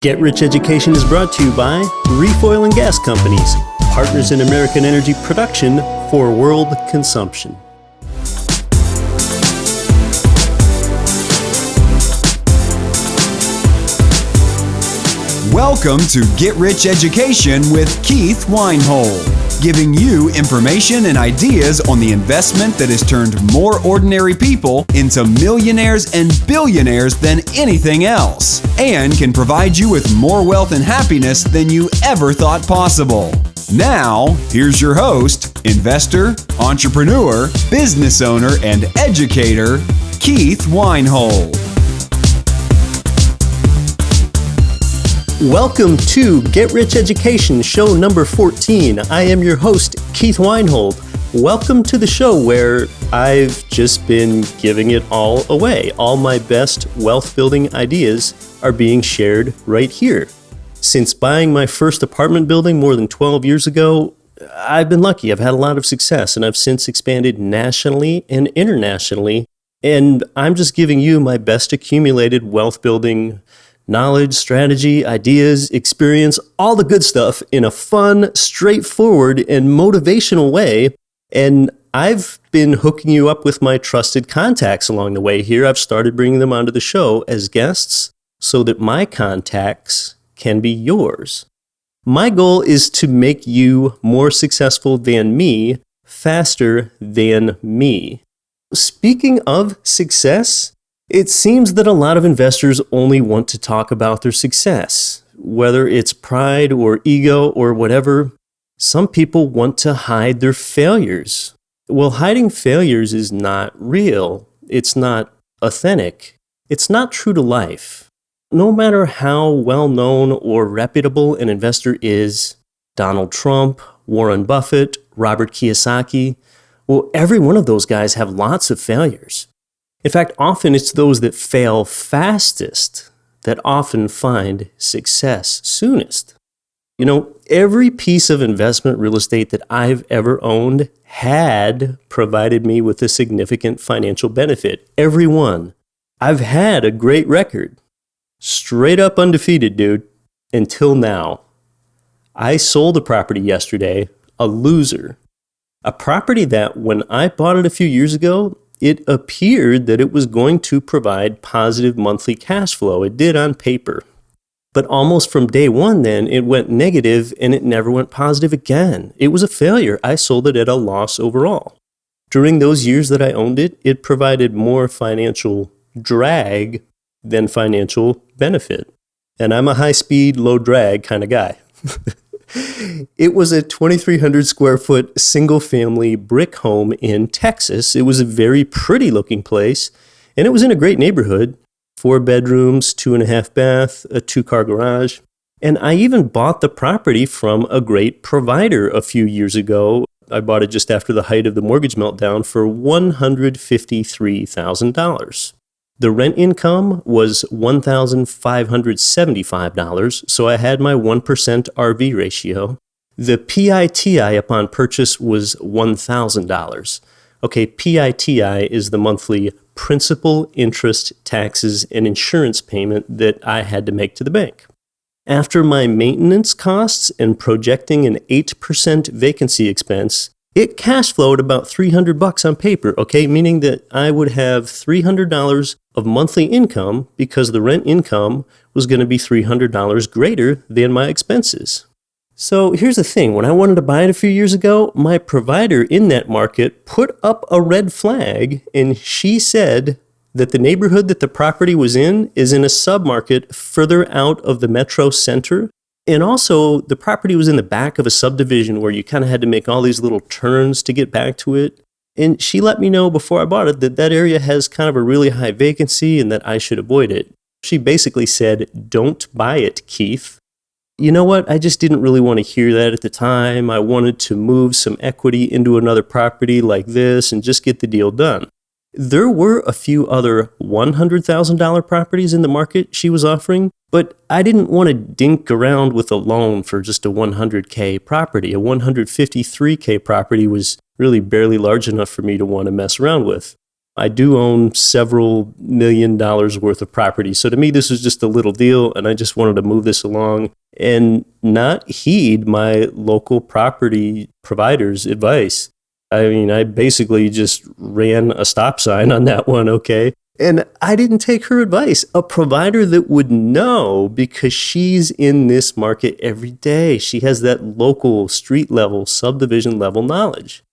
Get Rich Education is brought to you by Reef Oil and Gas Companies, partners in American energy production for world consumption. Welcome to Get Rich Education with Keith Weinhold, giving you information and ideas on the investment that has turned more ordinary people into millionaires and billionaires than anything else, and can provide you with more wealth and happiness than you ever thought possible. Now, here's your host, investor, entrepreneur, business owner, and educator, Keith Weinhold. Welcome to Get Rich Education, show number 14. I am your host, Keith Weinhold. Welcome to the show where I've just been giving it all away. All my best wealth-building ideas are being shared right here. Since buying my first apartment building more than 12 years ago, I've been lucky. I've had a lot of success, and I've since expanded nationally and internationally. And I'm just giving you my best accumulated wealth-building knowledge, strategy, ideas, experience, all the good stuff in a fun, straightforward, and motivational way. And I've been hooking you up with my trusted contacts along the way here. I've started bringing them onto the show as guests so that my contacts can be yours. My goal is to make you more successful than me, faster than me. Speaking of success, it seems that a lot of investors only want to talk about their success, whether it's pride or ego or whatever. Some people want to hide their failures. Well, hiding failures is not real. It's not authentic. It's not true to life. No matter how well-known or reputable an investor is, Donald Trump, Warren Buffett, Robert Kiyosaki, well, every one of those guys have lots of failures. In fact, often it's those that fail fastest that often find success soonest. You know, every piece of investment real estate that I've ever owned had provided me with a significant financial benefit. Every one. I've had a great record. Straight up undefeated, dude. Until now. I sold a property yesterday, a loser. A property that when I bought it a few years ago, it appeared that it was going to provide positive monthly cash flow. It did on paper. But almost from day one then, it went negative and it never went positive again. It was a failure. I sold it at a loss overall. During those years that I owned it, it provided more financial drag than financial benefit. And I'm a high-speed, low-drag kind of guy. It was a 2,300 square foot single family brick home in Texas. It was a very pretty looking place, and it was in a great neighborhood. 4 bedrooms, 2.5 bath, a 2-car garage. And I even bought the property from a great provider a few years ago. I bought it just after the height of the mortgage meltdown for $153,000. The rent income was $1,575, so I had my 1% RV ratio. The PITI upon purchase was $1,000. Okay, PITI is the monthly principal, interest, taxes, and insurance payment that I had to make to the bank. After my maintenance costs and projecting an 8% vacancy expense, it cash flowed about $300 on paper, okay? Meaning that I would have $300 of monthly income because the rent income was going to be $300 greater than my expenses. So here's the thing. When I wanted to buy it a few years ago, my provider in that market put up a red flag, and she said that the neighborhood that the property was in is in a submarket further out of the metro center. And also, the property was in the back of a subdivision where you kind of had to make all these little turns to get back to it. And she let me know before I bought it that that area has kind of a really high vacancy and that I should avoid it. She basically said, "Don't buy it, Keith." You know what? I just didn't really want to hear that at the time. I wanted to move some equity into another property like this and just get the deal done. There were a few other $100,000 properties in the market she was offering, but I didn't want to dink around with a loan for just a $100K property. A $153K property was really barely large enough for me to want to mess around with. I do own several $1 million worth of property. So to me, this was just a little deal, and I just wanted to move this along and not heed my local property provider's advice. I mean, I basically just ran a stop sign on that one, okay? And I didn't take her advice. A provider that would know, because she's in this market every day. She has that local, street level, subdivision level knowledge.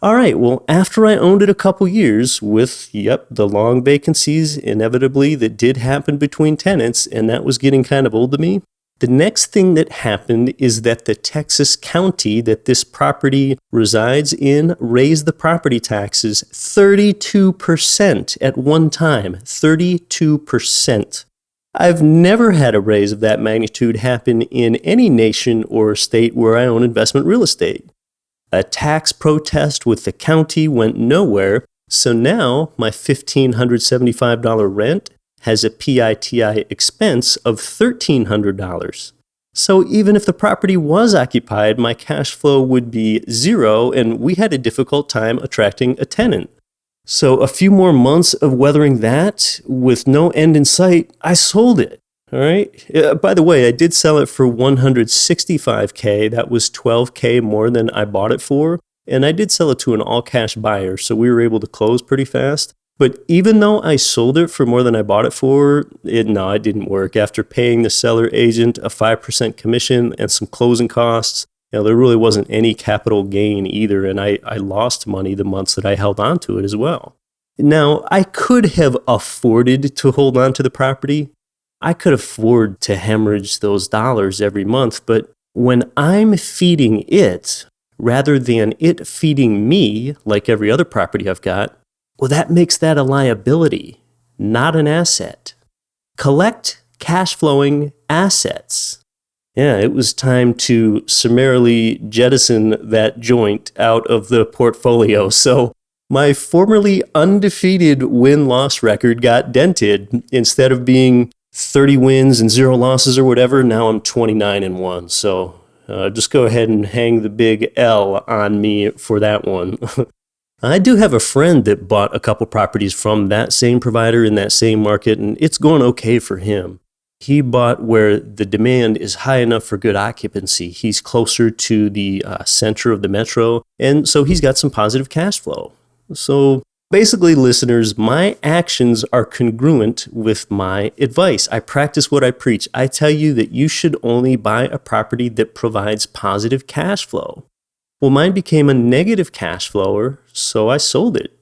All right, well, after I owned it a couple years with, the long vacancies inevitably that did happen between tenants, and that was getting kind of old to me, the next thing that happened is that the Texas county that this property resides in raised the property taxes 32% at one time. 32%. I've never had a raise of that magnitude happen in any nation or state where I own investment real estate. A tax protest with the county went nowhere, so now my $1,575 rent has a PITI expense of $1,300. So even if the property was occupied, my cash flow would be zero, and we had a difficult time attracting a tenant. So a few more months of weathering that with no end in sight, I sold it. All right. By the way, I did sell it for $165K. That was $12K more than I bought it for. And I did sell it to an all-cash buyer, so we were able to close pretty fast. But even though I sold it for more than I bought it for, it didn't work. After paying the seller agent a 5% commission and some closing costs, there really wasn't any capital gain either. And I lost money the months that I held on to it as well. Now, I could have afforded to hold on to the property. I could afford to hemorrhage those dollars every month, but when I'm feeding it rather than it feeding me like every other property I've got, well, that makes that a liability, not an asset. Collect cash flowing assets. Yeah, it was time to summarily jettison that joint out of the portfolio. So my formerly undefeated win-loss record got dented. Instead of being 30 wins and 0 losses or whatever, now I'm 29-1. So just go ahead and hang the big L on me for that one. I do have a friend that bought a couple properties from that same provider in that same market, and it's going okay for him. He bought where the demand is high enough for good occupancy. He's closer to the center of the metro, and so he's got some positive cash flow. So basically, listeners, my actions are congruent with my advice. I practice what I preach. I tell you that you should only buy a property that provides positive cash flow. Well, mine became a negative cash flower, so I sold it.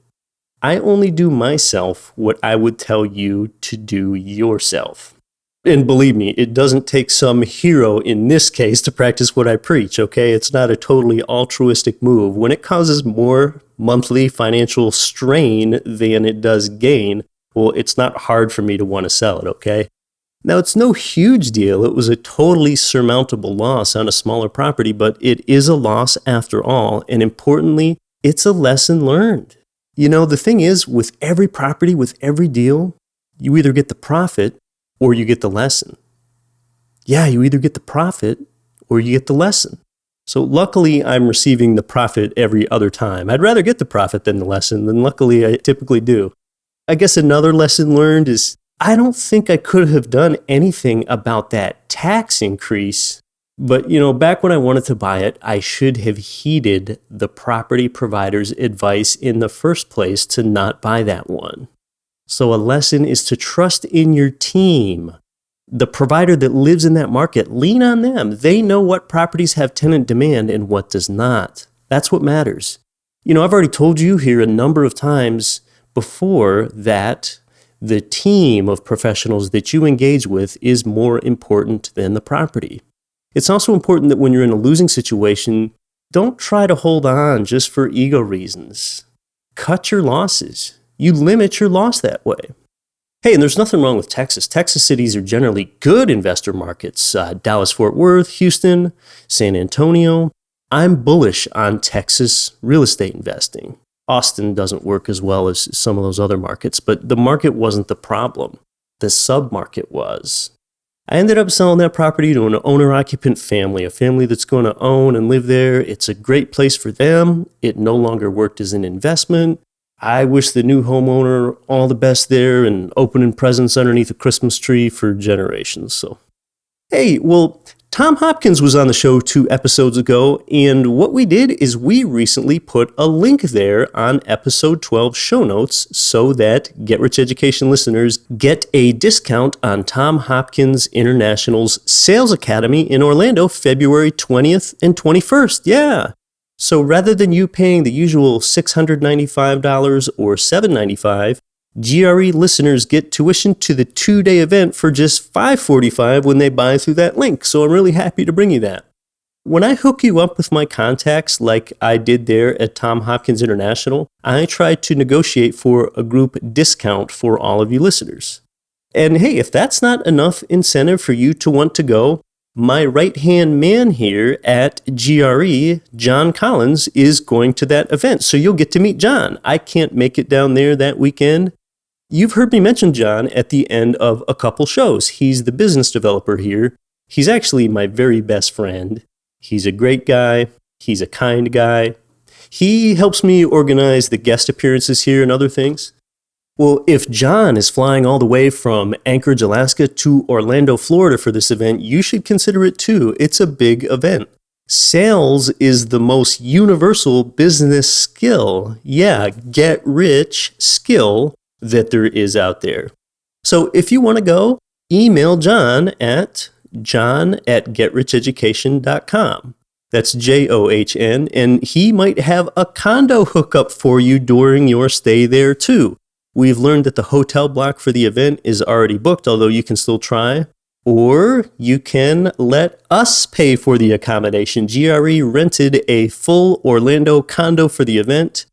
I only do myself what I would tell you to do yourself. And believe me, it doesn't take some hero in this case to practice what I preach, okay? It's not a totally altruistic move. When it causes more monthly financial strain than it does gain, well, it's not hard for me to want to sell it, okay? Now, it's no huge deal. It was a totally surmountable loss on a smaller property, but it is a loss after all. And importantly, it's a lesson learned. The thing is, with every property, with every deal, you either get the profit or you get the lesson. Yeah, you either get the profit or you get the lesson. So luckily, I'm receiving the profit every other time. I'd rather get the profit than the lesson, and luckily I typically do. I guess another lesson learned is I don't think I could have done anything about that tax increase, but back when I wanted to buy it, I should have heeded the property provider's advice in the first place to not buy that one. So a lesson is to trust in your team. The provider that lives in that market, lean on them. They know what properties have tenant demand and what does not. That's what matters. I've already told you here a number of times before that the team of professionals that you engage with is more important than the property. It's also important that when you're in a losing situation, don't try to hold on just for ego reasons. Cut your losses. You limit your loss that way. Hey, and there's nothing wrong with Texas. Texas cities are generally good investor markets. Dallas-Fort Worth, Houston, San Antonio. I'm bullish on Texas real estate investing. Austin doesn't work as well as some of those other markets, but the market wasn't the problem. The sub-market was. I ended up selling that property to an owner-occupant family, a family that's going to own and live there. It's a great place for them. It no longer worked as an investment. I wish the new homeowner all the best there and opening presents underneath a Christmas tree for generations. So, hey, well, Tom Hopkins was on the show 2 episodes ago, and what we did is we recently put a link there on episode 12 show notes so that Get Rich Education listeners get a discount on Tom Hopkins International's Sales Academy in Orlando, February 20th and 21st. Yeah. So rather than you paying the usual $695 or $795, GRE listeners get tuition to the 2-day event for just $545 when they buy through that link. So I'm really happy to bring you that. When I hook you up with my contacts like I did there at Tom Hopkins International, I try to negotiate for a group discount for all of you listeners. And hey, if that's not enough incentive for you to want to go, my right-hand man here at GRE, John Collins, is going to that event. So you'll get to meet John. I can't make it down there that weekend. You've heard me mention John at the end of a couple shows. He's the business developer here. He's actually my very best friend. He's a great guy. He's a kind guy. He helps me organize the guest appearances here and other things. Well, if John is flying all the way from Anchorage, Alaska to Orlando, Florida for this event, you should consider it too. It's a big event. Sales is the most universal business skill. Yeah, get rich skill that there is out there. So if you want to go, email John at john@getricheducation.com. That's JOHN, and he might have a condo hookup for you during your stay there too. We've learned that the hotel block for the event is already booked, although you can still try. Or you can let us pay for the accommodation. GRE rented a full Orlando condo for the event.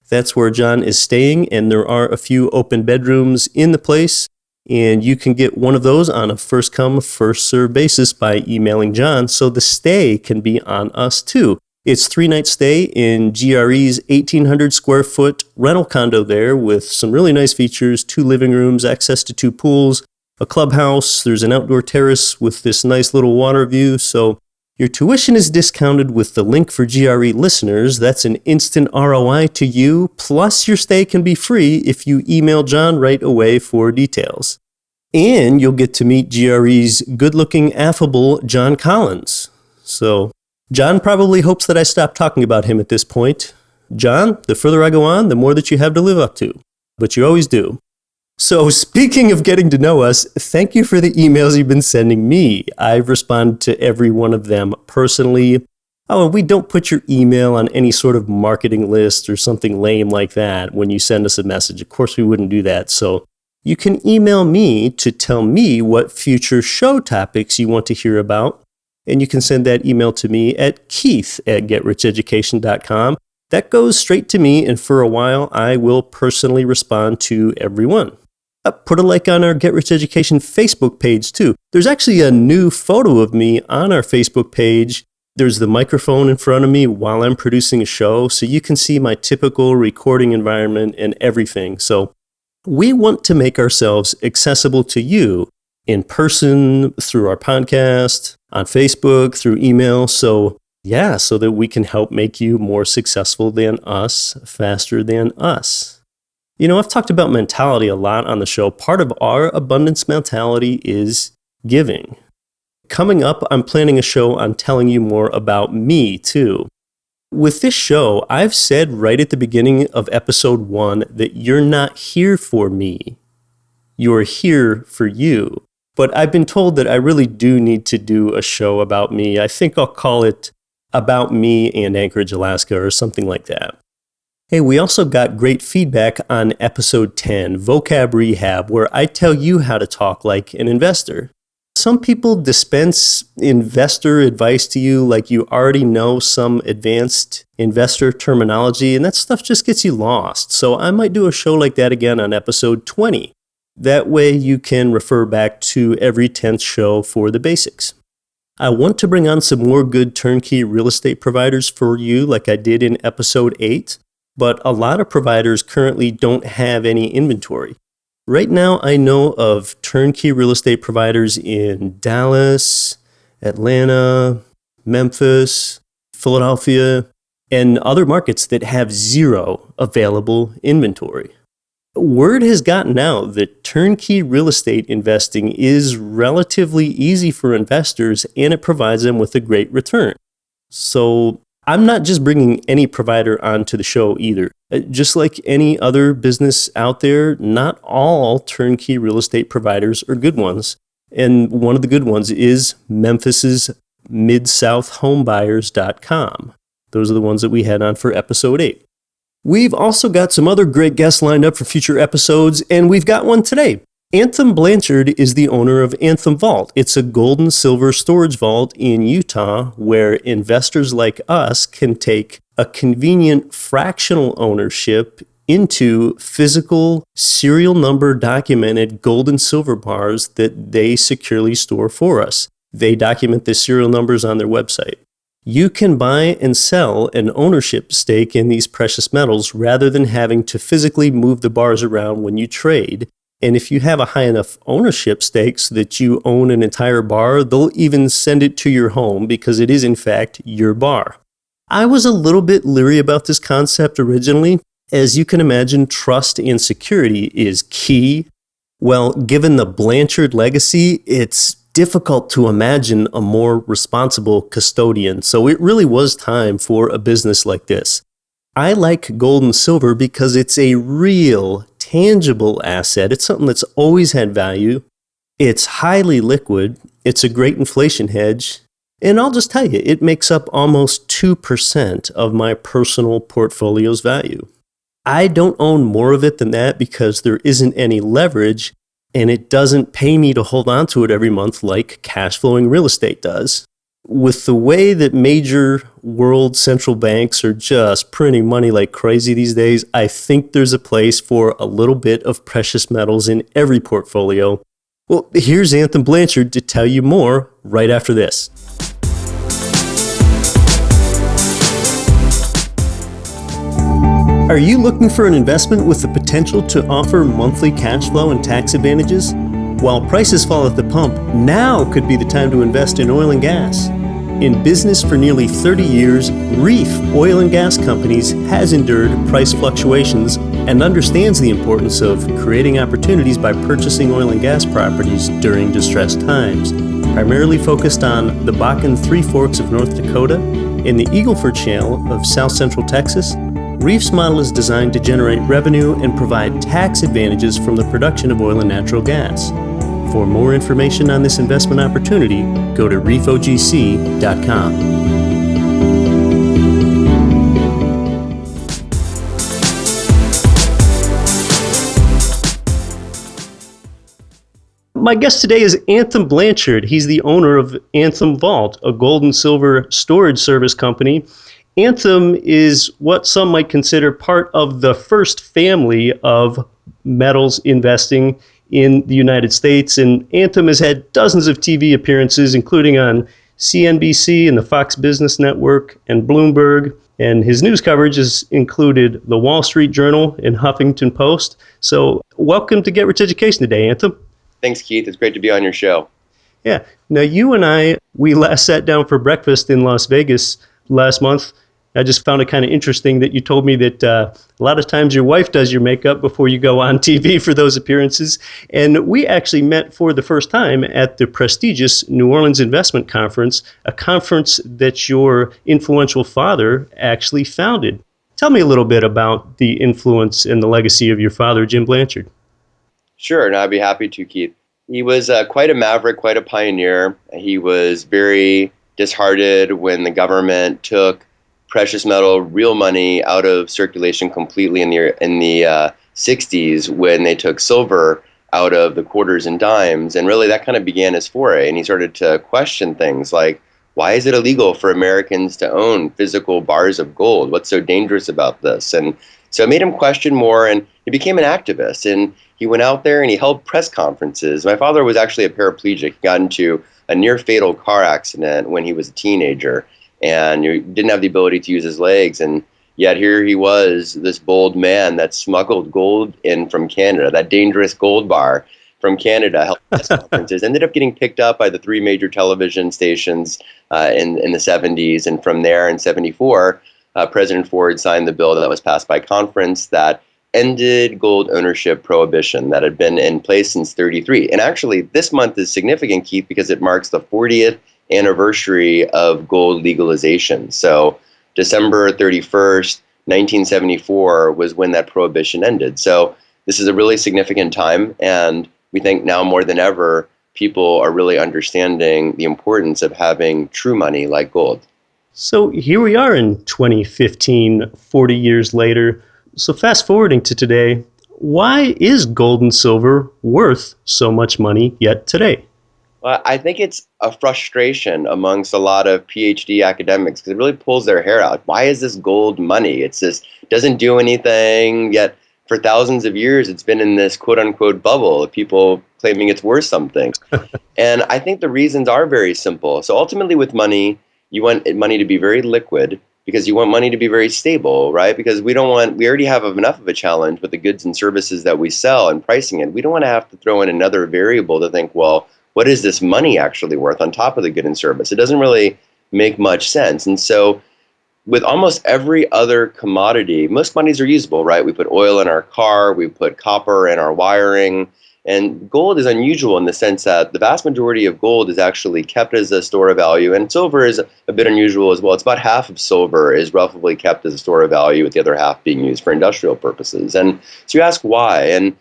That's where John is staying, and there are a few open bedrooms in the place. And you can get one of those on a first-come, first-served basis by emailing John, so the stay can be on us too. It's 3-night stay in GRE's 1,800 square foot rental condo there with some really nice features, 2 living rooms, access to 2 pools, a clubhouse. There's an outdoor terrace with this nice little water view. So your tuition is discounted with the link for GRE listeners. That's an instant ROI to you. Plus your stay can be free if you email John right away for details. And you'll get to meet GRE's good-looking, affable John Collins. So John probably hopes that I stop talking about him at this point. John, the further I go on, the more that you have to live up to. But you always do. So speaking of getting to know us, thank you for the emails you've been sending me. I've responded to every one of them personally. Oh, and we don't put your email on any sort of marketing list or something lame like that when you send us a message. Of course, we wouldn't do that. So you can email me to tell me what future show topics you want to hear about. And you can send that email to me at keith@getricheducation.com. That goes straight to me, and for a while, I will personally respond to everyone. Put a like on our Get Rich Education Facebook page, too. There's actually a new photo of me on our Facebook page. There's the microphone in front of me while I'm producing a show, so you can see my typical recording environment and everything. So we want to make ourselves accessible to you in person, through our podcast, on Facebook, through email. So that we can help make you more successful than us, faster than us. You know, I've talked about mentality a lot on the show. Part of our abundance mentality is giving. Coming up, I'm planning a show on telling you more about me, too. With this show, I've said right at the beginning of episode 1 that you're not here for me. You're here for you. But I've been told that I really do need to do a show about me. I think I'll call it About Me and Anchorage, Alaska, or something like that. Hey, we also got great feedback on episode 10, Vocab Rehab, where I tell you how to talk like an investor. Some people dispense investor advice to you like you already know some advanced investor terminology, and that stuff just gets you lost. So I might do a show like that again on episode 20. That way you can refer back to every 10th show for the basics. I want to bring on some more good turnkey real estate providers for you like I did in episode 8, but a lot of providers currently don't have any inventory. Right now I know of turnkey real estate providers in Dallas, Atlanta, Memphis, Philadelphia, and other markets that have zero available inventory. Word has gotten out that turnkey real estate investing is relatively easy for investors, and it provides them with a great return. So I'm not just bringing any provider onto the show either. Just like any other business out there, not all turnkey real estate providers are good ones. And one of the good ones is Memphis's MidSouthHomebuyers.com. Those are the ones that we had on for episode 8. We've also got some other great guests lined up for future episodes, and we've got one today. Anthem Blanchard is the owner of Anthem Vault. It's a gold and silver storage vault in Utah where investors like us can take a convenient fractional ownership into physical serial number documented gold and silver bars that they securely store for us. They document the serial numbers on their website. You can buy and sell an ownership stake in these precious metals rather than having to physically move the bars around when you trade. And if you have a high enough ownership stake so that you own an entire bar, they'll even send it to your home because it is in fact your bar. I was a little bit leery about this concept originally. As you can imagine, trust and security is key. Well, given the Blanchard legacy, it's difficult to imagine a more responsible custodian. So it really was time for a business like this. I like gold and silver because it's a real, tangible asset. It's something that's always had value. It's highly liquid. It's a great inflation hedge. And I'll just tell you, it makes up almost 2% of my personal portfolio's value. I don't own more of it than that because there isn't any leverage, and it doesn't pay me to hold on to it every month like cash flowing real estate does. With the way that major world central banks are just printing money like crazy these days, I think there's a place for a little bit of precious metals in every portfolio. Well, here's Anthem Blanchard to tell you more right after this. Are you looking for an investment with the potential to offer monthly cash flow and tax advantages? While prices fall at the pump, now could be the time to invest in oil and gas. In business for nearly 30 years, Reef Oil and Gas Companies has endured price fluctuations and understands the importance of creating opportunities by purchasing oil and gas properties during distressed times. Primarily focused on the Bakken Three Forks of North Dakota and the Eagle Ford Shale of South Central Texas, Reef's model is designed to generate revenue and provide tax advantages from the production of oil and natural gas. For more information on this investment opportunity, go to reefogc.com. My guest today is Anthem Blanchard. He's the owner of Anthem Vault, a gold and silver storage service company. Anthem is what some might consider part of the first family of metals investing in the United States. And Anthem has had dozens of TV appearances, including on CNBC and the Fox Business Network and Bloomberg. And his news coverage has included the Wall Street Journal and Huffington Post. So welcome to Get Rich Education today, Anthem. Thanks, Keith. It's great to be on your show. Yeah. Now, you and we last sat down for breakfast in Las Vegas last month. I just found it kind of interesting that you told me that a lot of times your wife does your makeup before you go on TV for those appearances. And we actually met for the first time at the prestigious New Orleans Investment Conference, a conference that your influential father actually founded. Tell me a little bit about the influence and the legacy of your father, Jim Blanchard. Sure, and I'd be happy to, Keith. He was quite a maverick, quite a pioneer. He was very disheartened when the government took precious metal, real money, out of circulation completely in the 60s when they took silver out of the quarters and dimes. And really that kind of began his foray. And he started to question things like, why is it illegal for Americans to own physical bars of gold? What's so dangerous about this? And so it made him question more, and he became an activist. And he went out there and he held press conferences. My father was actually a paraplegic. He got into a near fatal car accident when he was a teenager. And he didn't have the ability to use his legs. And yet here he was, this bold man that smuggled gold in from Canada, that dangerous gold bar from Canada, held press conferences, ended up getting picked up by the 3 major television stations in the 70s. And from there in 74, President Ford signed the bill that was passed by conference that ended gold ownership prohibition that had been in place since 33. And actually, this month is significant, Keith, because it marks the 40th anniversary of gold legalization. So December 31st, 1974 was when that prohibition ended. So this is a really significant time, and we think now more than ever, people are really understanding the importance of having true money like gold. So here we are in 2015, 40 years later. So fast forwarding to today, why is gold and silver worth so much money yet today? Well, I think it's a frustration amongst a lot of PhD academics because it really pulls their hair out. Why is this gold money? It's just doesn't do anything, yet for thousands of years it's been in this quote-unquote bubble of people claiming it's worth something. And I think the reasons are very simple. So ultimately with money, you want money to be very liquid because you want money to be very stable, right? Because we already have enough of a challenge with the goods and services that we sell and pricing it. We don't want to have to throw in another variable to think, well, what is this money actually worth on top of the good and service? It doesn't really make much sense. And so with almost every other commodity, most monies are usable, right? We put oil in our car, we put copper in our wiring, and gold is unusual in the sense that the vast majority of gold is actually kept as a store of value, and silver is a bit unusual as well. It's about half of silver is roughly kept as a store of value, with the other half being used for industrial purposes. And so you ask why, and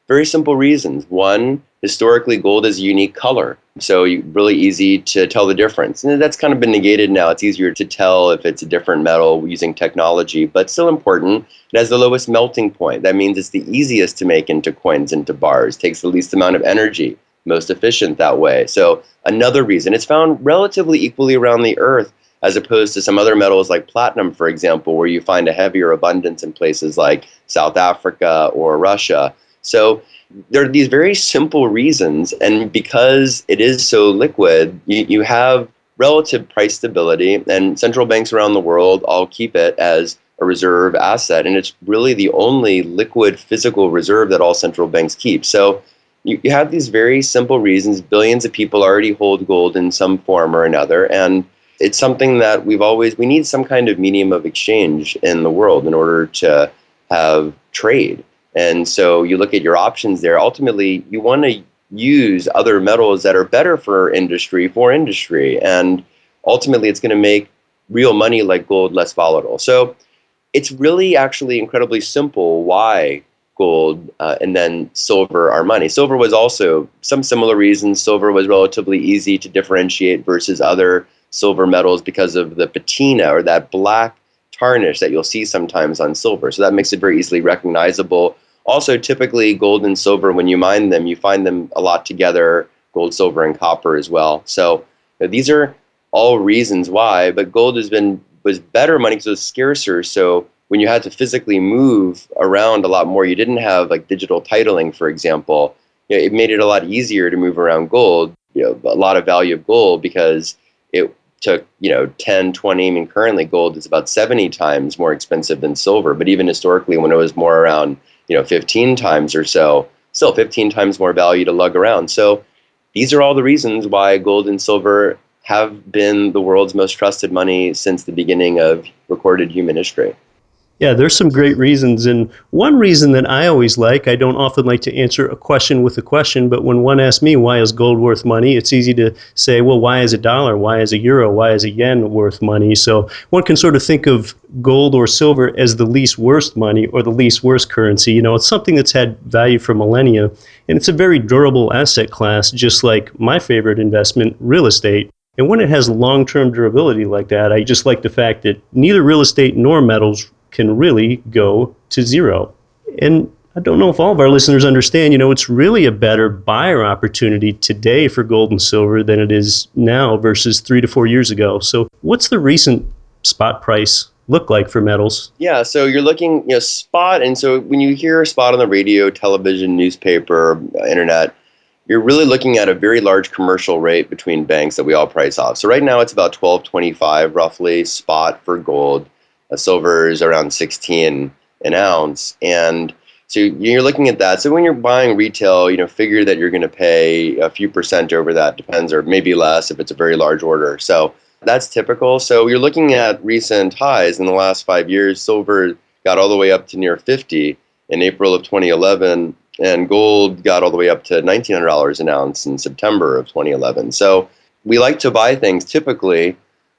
very simple reasons. One, historically, gold is a unique color, so really easy to tell the difference. And that's kind of been negated now. It's easier to tell if it's a different metal using technology, but still important. It has the lowest melting point. That means it's the easiest to make into coins, into bars, takes the least amount of energy, most efficient that way. So another reason. It's found relatively equally around the earth, as opposed to some other metals like platinum, for example, where you find a heavier abundance in places like South Africa or Russia. So there are these very simple reasons, and because it is so liquid, you have relative price stability, and central banks around the world all keep it as a reserve asset, and it's really the only liquid physical reserve that all central banks keep. So you have these very simple reasons. Billions of people already hold gold in some form or another, and it's something that we need some kind of medium of exchange in the world in order to have trade. And so you look at your options there. Ultimately, you want to use other metals that are better for industry, and ultimately it's going to make real money like gold less volatile. So it's really actually incredibly simple why gold and then silver are money. Silver was also some similar reasons. Silver was relatively easy to differentiate versus other silver metals because of the patina, or that black tarnish that you'll see sometimes on silver. So that makes it very easily recognizable. Also, typically gold and silver, when you mine them, you find them a lot together, gold, silver, and copper as well. So these are all reasons why, but gold was better money because it was scarcer. So when you had to physically move around a lot more, you didn't have like digital titling, for example. It made it a lot easier to move around gold, a lot of value of gold, because it took 10, 20, I mean currently gold is about 70 times more expensive than silver, but even historically when it was more around 15 times or so, still 15 times more value to lug around. So these are all the reasons why gold and silver have been the world's most trusted money since the beginning of recorded human history. Yeah, there's some great reasons. And one reason that I always I don't often like to answer a question with a question, but when one asks me, why is gold worth money? It's easy to say, well, why is $1? Why is €1? Why is a yen worth money? So one can sort of think of gold or silver as the least worst money or the least worst currency. It's something that's had value for millennia, and it's a very durable asset class, just like my favorite investment, real estate. And when it has long-term durability like that, I just like the fact that neither real estate nor metals can really go to zero. And I don't know if all of our listeners understand, it's really a better buyer opportunity today for gold and silver than it is now versus 3 to 4 years ago. So what's the recent spot price look like for metals? Yeah, so you're looking, spot, and so when you hear spot on the radio, television, newspaper, internet, you're really looking at a very large commercial rate between banks that we all price off. So right now it's about $12.25 roughly spot for gold. Silver is around 16 an ounce. And so you're looking at that. So when you're buying retail, figure that you're going to pay a few percent over that, depends, or maybe less if it's a very large order. So That's typical. So you're looking at recent highs in the last 5 years. Silver got all the way up to near 50 in April of 2011, and gold got all the way up to $1,900 an ounce in September of 2011. So we like to buy things typically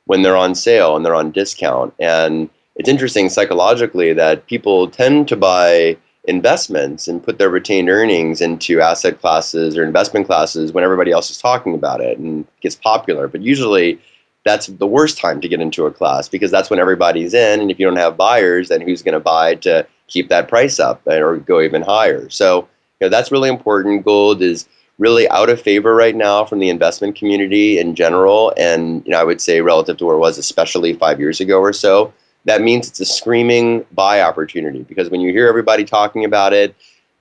when they're on sale and they're on discount. And it's interesting psychologically that people tend to buy investments and put their retained earnings into asset classes or investment classes when everybody else is talking about it and gets popular. But usually that's the worst time to get into a class because that's when everybody's in. And if you don't have buyers, then who's going to buy to keep that price up or go even higher? So that's really important. Gold is really out of favor right now from the investment community in general. And I would say relative to where it was, especially 5 years ago or so. That means it's a screaming buy opportunity because when you hear everybody talking about it,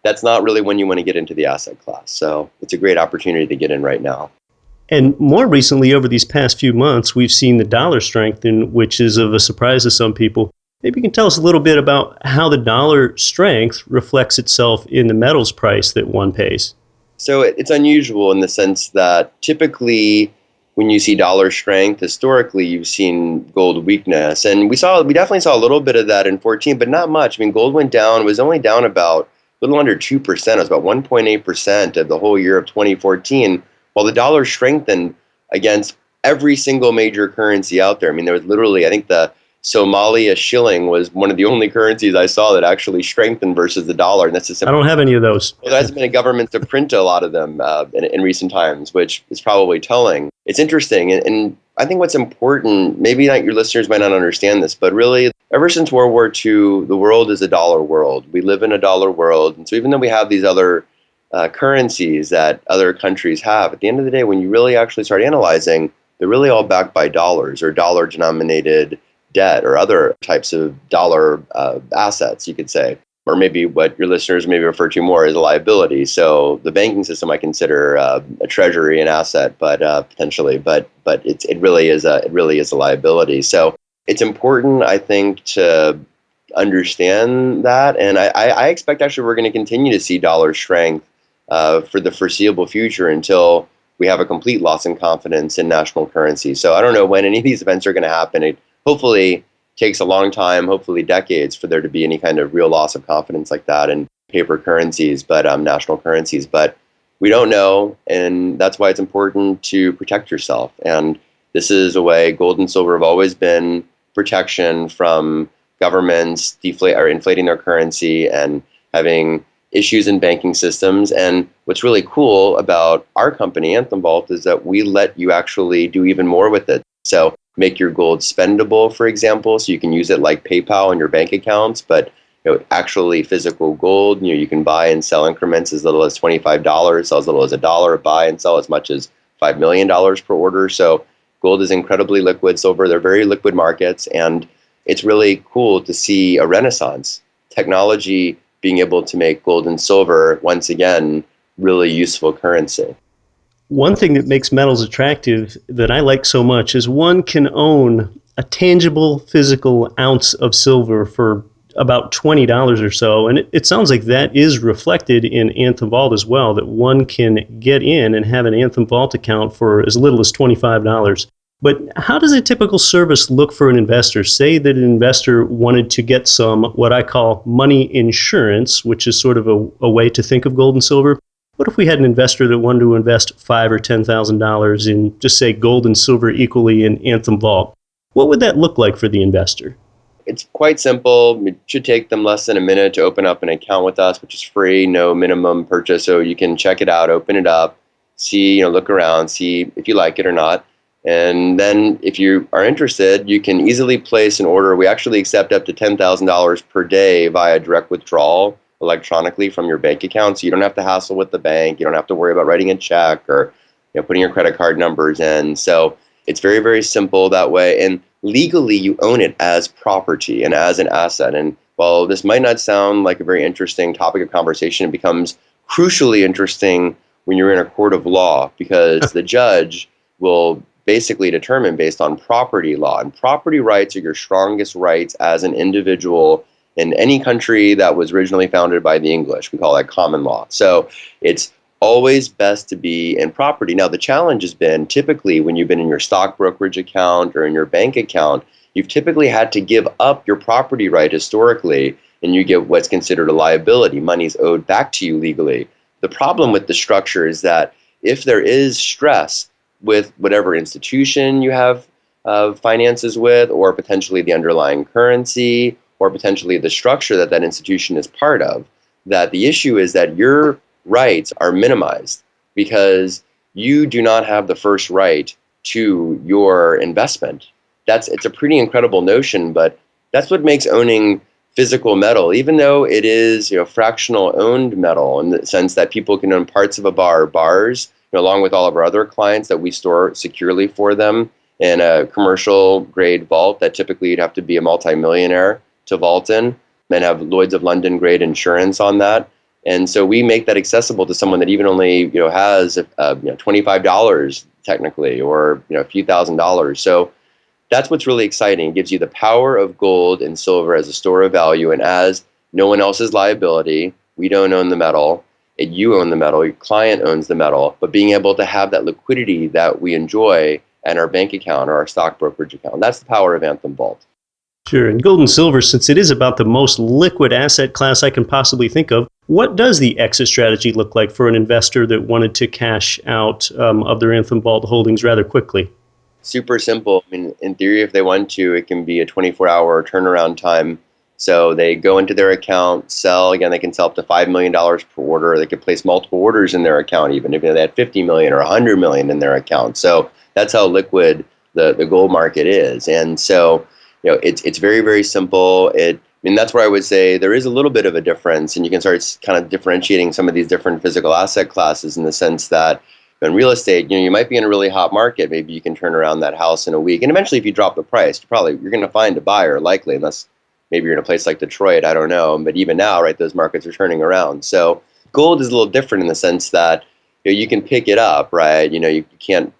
that's not really when you want to get into the asset class. So it's a great opportunity to get in right now. And more recently, over these past few months, we've seen the dollar strengthen, which is of a surprise to some people. Maybe you can tell us a little bit about how the dollar strength reflects itself in the metals price that one pays. So it's unusual in the sense that typically when you see dollar strength, historically, you've seen gold weakness. And we definitely saw a little bit of that in 14, but not much. I mean, gold went down, was only down about a little under 2%. It was about 1.8% of the whole year of 2014, while the dollar strengthened against every single major currency out there. I mean, there was literally, I think the Somalia shilling was one of the only currencies I saw that actually strengthened versus the dollar. And that's a simple. I don't have any of those. Well, there hasn't been a government to print a lot of them in recent times, which is probably telling. It's interesting. And I think what's important, maybe not your listeners might not understand this, but really ever since World War II, the world is a dollar world. We live in a dollar world. And so even though we have these other currencies that other countries have, at the end of the day, when you really actually start analyzing, they're really all backed by dollars or dollar denominated debt or other types of dollar assets, you could say, or maybe what your listeners may refer to more as a liability. So the banking system I consider a treasury, an asset, but potentially, but it really is a liability. So it's important, I think, to understand that, and I expect actually we're going to continue to see dollar strength for the foreseeable future until we have a complete loss in confidence in national currency. So I don't know when any of these events are going to happen. It hopefully takes a long time, hopefully decades, for there to be any kind of real loss of confidence like that in paper currencies, but national currencies. But we don't know, and that's why it's important to protect yourself. And this is a way gold and silver have always been protection from governments inflating their currency and having issues in banking systems. And what's really cool about our company, Anthem Vault, is that we let you actually do even more with it. So make your gold spendable, for example, so you can use it like PayPal in your bank accounts, but actually physical gold, you can buy and sell increments as little as $25, sell as little as $1, buy and sell as much as $5 million per order. So gold is incredibly liquid, silver, they're very liquid markets, and it's really cool to see a renaissance. Technology being able to make gold and silver, once again, really useful currency. One thing that makes metals attractive that I like so much is one can own a tangible physical ounce of silver for about $20 or so. And it sounds like that is reflected in Anthem Vault as well, that one can get in and have an Anthem Vault account for as little as $25. But how does a typical service look for an investor? Say that an investor wanted to get some, what I call money insurance, which is sort of a way to think of gold and silver. What if we had an investor that wanted to invest $5,000 or $10,000 in, just say, gold and silver equally in Anthem Vault? What would that look like for the investor? It's quite simple. It should take them less than a minute to open up an account with us, which is free, no minimum purchase. So you can check it out, open it up, see, look around, see if you like it or not. And then if you are interested, you can easily place an order. We actually accept up to $10,000 per day via direct withdrawal electronically from your bank account. So you don't have to hassle with the bank. You don't have to worry about writing a check or putting your credit card numbers in. So it's very, very simple that way. And legally, you own it as property and as an asset. And while this might not sound like a very interesting topic of conversation, it becomes crucially interesting when you're in a court of law, because the judge will basically determine based on property law. And property rights are your strongest rights as an individual in any country that was originally founded by the English. We call that common law. So it's always best to be in property. Now, the challenge has been typically when you've been in your stock brokerage account or in your bank account, you've typically had to give up your property right historically, and you get what's considered a liability. Money's owed back to you legally. The problem with the structure is that if there is stress with whatever institution you have finances with, or potentially the underlying currency, or potentially the structure that that institution is part of, that the issue is that your rights are minimized because you do not have the first right to your investment. It's a pretty incredible notion, but that's what makes owning physical metal, even though it is fractional owned metal in the sense that people can own parts of a bar or bars, along with all of our other clients that we store securely for them in a commercial grade vault that typically you'd have to be a multimillionaire to vault in and have Lloyd's of London grade insurance on that. And so we make that accessible to someone that even only has $25 technically, or a few $1,000s. So that's what's really exciting. It gives you the power of gold and silver as a store of value, and as no one else's liability. We don't own the metal. You own the metal. Your client owns the metal. But being able to have that liquidity that we enjoy in our bank account or our stock brokerage account. That's the power of Anthem Vault. Sure. And gold and silver, since it is about the most liquid asset class I can possibly think of, what does the exit strategy look like for an investor that wanted to cash out of their Anthem Vault holdings rather quickly? Super simple. I mean, in theory, if they want to, it can be a 24-hour turnaround time. So they go into their account, sell. Again, they can sell up to $5 million per order. They could place multiple orders in their account, even if they had $50 million or $100 million in their account. So that's how liquid the gold market is. And so, it's very, very simple. That's where I would say there is a little bit of a difference, and you can start kind of differentiating some of these different physical asset classes in the sense that in real estate, you might be in a really hot market. Maybe you can turn around that house in a week. And eventually, if you drop the price, you're going to find a buyer likely, unless maybe you're in a place like Detroit, I don't know. But even now, right, those markets are turning around. So gold is a little different in the sense that you can pick it up, right? You can't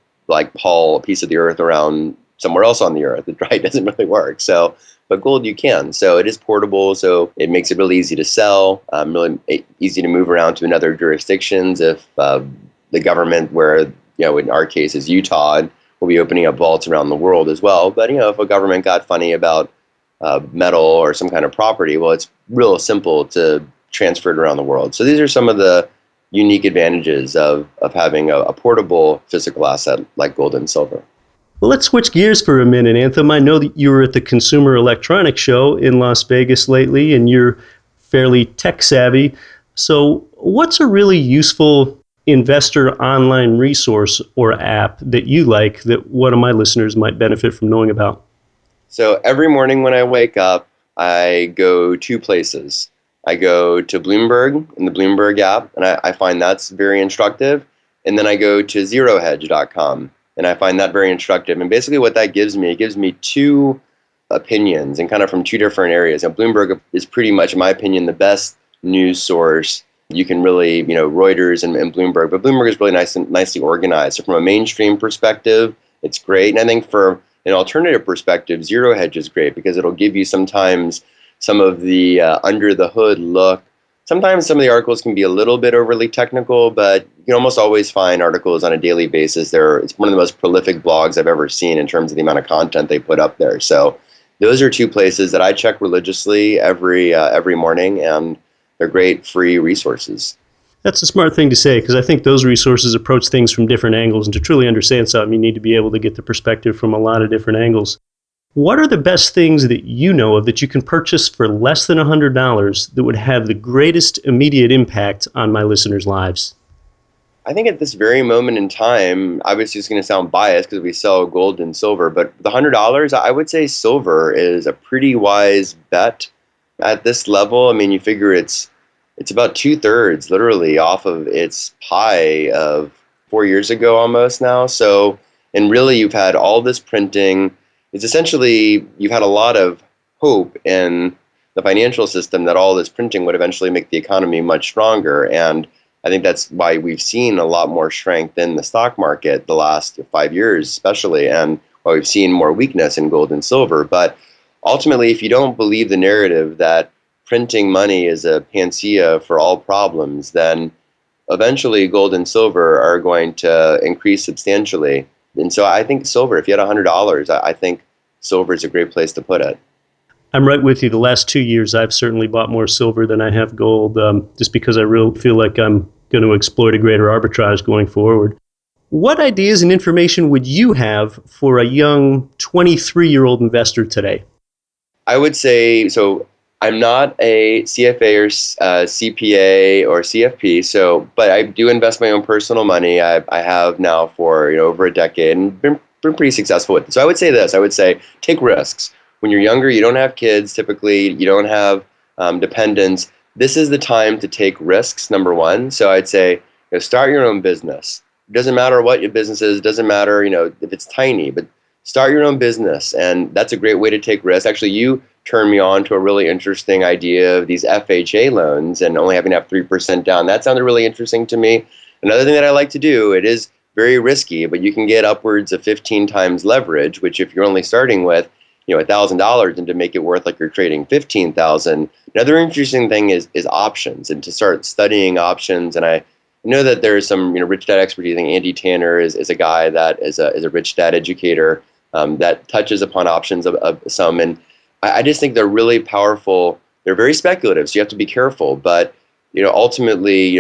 haul a piece of the earth around somewhere else on the earth. It right doesn't really work. So, but gold you can. So it is portable. So it makes it really easy to sell, really easy to move around to another jurisdictions. If the government, where in our case is Utah, will be opening up vaults around the world as well. But if a government got funny about metal or some kind of property, well, it's real simple to transfer it around the world. So these are some of the unique advantages of having a portable physical asset like gold and silver. Well, let's switch gears for a minute, Anthem. I know that you were at the Consumer Electronics Show in Las Vegas lately, and you're fairly tech savvy. So what's a really useful investor online resource or app that you like that one of my listeners might benefit from knowing about? So every morning when I wake up, I go two places. I go to Bloomberg in the Bloomberg app, and I find that's very instructive. And then I go to zerohedge.com, and I find that very instructive. And basically what that gives me, it gives me two opinions and kind of from two different areas. And Bloomberg is pretty much, in my opinion, the best news source. You can really, Reuters and Bloomberg, but Bloomberg is really nicely organized. So from a mainstream perspective, it's great. And I think for an alternative perspective, Zero Hedge is great because it'll give you sometimes some of the under the hood look. Sometimes some of the articles can be a little bit overly technical, but you can almost always find articles on a daily basis. It's one of the most prolific blogs I've ever seen in terms of the amount of content they put up there. So those are two places that I check religiously every morning, and they're great free resources. That's a smart thing to say, because I think those resources approach things from different angles, and to truly understand something, you need to be able to get the perspective from a lot of different angles. What are the best things that you know of that you can purchase for less than $100 that would have the greatest immediate impact on my listeners' lives? I think at this very moment in time, obviously it's going to sound biased because we sell gold and silver, but the $100, I would say silver is a pretty wise bet at this level. I mean, you figure it's about 2/3 literally off of its high of 4 years ago almost now. So, and really you've had all this printing. It's essentially, you've had a lot of hope in the financial system that all this printing would eventually make the economy much stronger. And I think that's why we've seen a lot more strength in the stock market the last 5 years, especially, and why we've seen more weakness in gold and silver. But ultimately, if you don't believe the narrative that printing money is a panacea for all problems, then eventually gold and silver are going to increase substantially. And so I think silver, if you had $100, I think silver is a great place to put it. I'm right with you. The last 2 years, I've certainly bought more silver than I have gold, just because I really feel like I'm going to exploit a greater arbitrage going forward. What ideas and information would you have for a young 23-year-old investor today? I would say, so I'm not a CFA or CPA or CFP, but I do invest my own personal money. I have now for over a decade and been pretty successful with it. So I would say this. I would say take risks. When you're younger, you don't have kids typically. You don't have dependents. This is the time to take risks, number one. So I'd say start your own business. It doesn't matter what your business is. It doesn't matter if it's tiny, but start your own business. And that's a great way to take risks. Actually, you turned me on to a really interesting idea of these FHA loans and only having to have 3% down. That sounded really interesting to me. Another thing that I like to do, it is very risky, but you can get upwards of 15 times leverage, which if you're only starting with $1,000 and to make it worth like you're trading $15,000. Another interesting thing is options and to start studying options. And I know that there's some rich dad expertise. I think Andy Tanner is a guy that is a rich dad educator that touches upon options of some. And I just think they're really powerful. They're very speculative, so you have to be careful. But ultimately,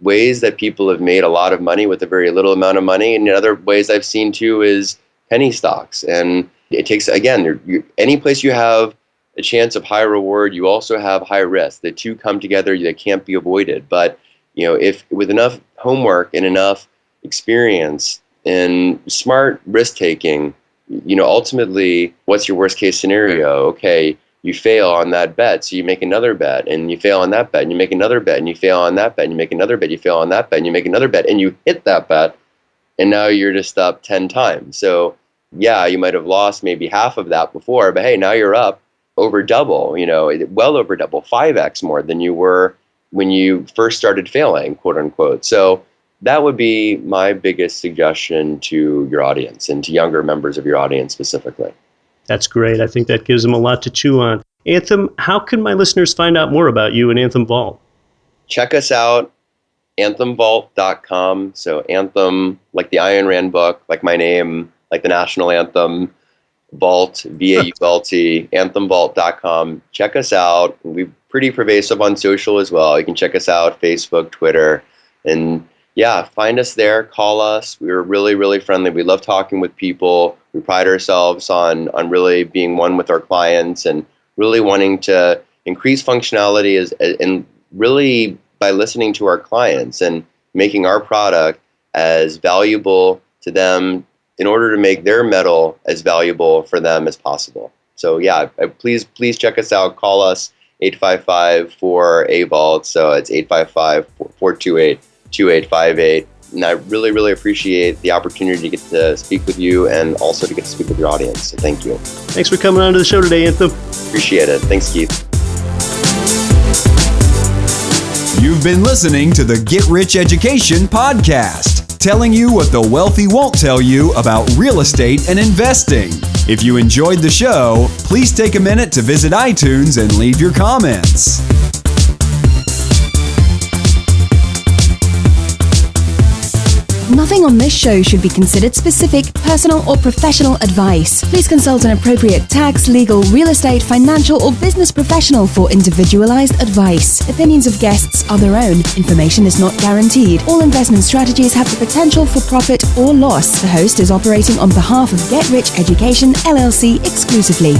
ways that people have made a lot of money with a very little amount of money. And other ways I've seen too is penny stocks. And it takes, again, any place you have a chance of high reward, you also have high risk. The two come together, they can't be avoided. But if with enough homework and enough experience and smart risk taking, ultimately, what's your worst case scenario? Okay, you fail on that bet, so you make another bet, and you fail on that bet, and you make another bet, and you fail on that bet, and you make another bet, you fail on that bet, and you make another bet, and you hit that bet, and now you're just up 10 times. So yeah, you might have lost maybe half of that before, but hey, now you're up over double, well over double, 5x more than you were when you first started failing, quote unquote. So that would be my biggest suggestion to your audience and to younger members of your audience specifically. That's great. I think that gives them a lot to chew on. Anthem, how can my listeners find out more about you and Anthem Vault? Check us out, anthemvault.com. So Anthem, like the Ayn Rand book, like my name, like the national anthem, Vault, V-A-U-L-T, anthemvault.com. Check us out. We're pretty pervasive on social as well. You can check us out, Facebook, Twitter, and yeah, find us there, call us. We're really, really friendly. We love talking with people. We pride ourselves on really being one with our clients and really wanting to increase functionality and really by listening to our clients and making our product as valuable to them in order to make their metal as valuable for them as possible. So yeah, please check us out. Call us 855-4AVAULT. So it's 855-428-2858. And I really, really appreciate the opportunity to get to speak with you and also to get to speak with your audience. So thank you. Thanks for coming on to the show today, Anthem. Appreciate it. Thanks, Keith. You've been listening to the Get Rich Education Podcast, telling you what the wealthy won't tell you about real estate and investing. If you enjoyed the show, please take a minute to visit iTunes and leave your comments. Nothing on this show should be considered specific, personal, or professional advice. Please consult an appropriate tax, legal, real estate, financial, or business professional for individualized advice. Opinions of guests are their own. Information is not guaranteed. All investment strategies have the potential for profit or loss. The host is operating on behalf of Get Rich Education, LLC exclusively.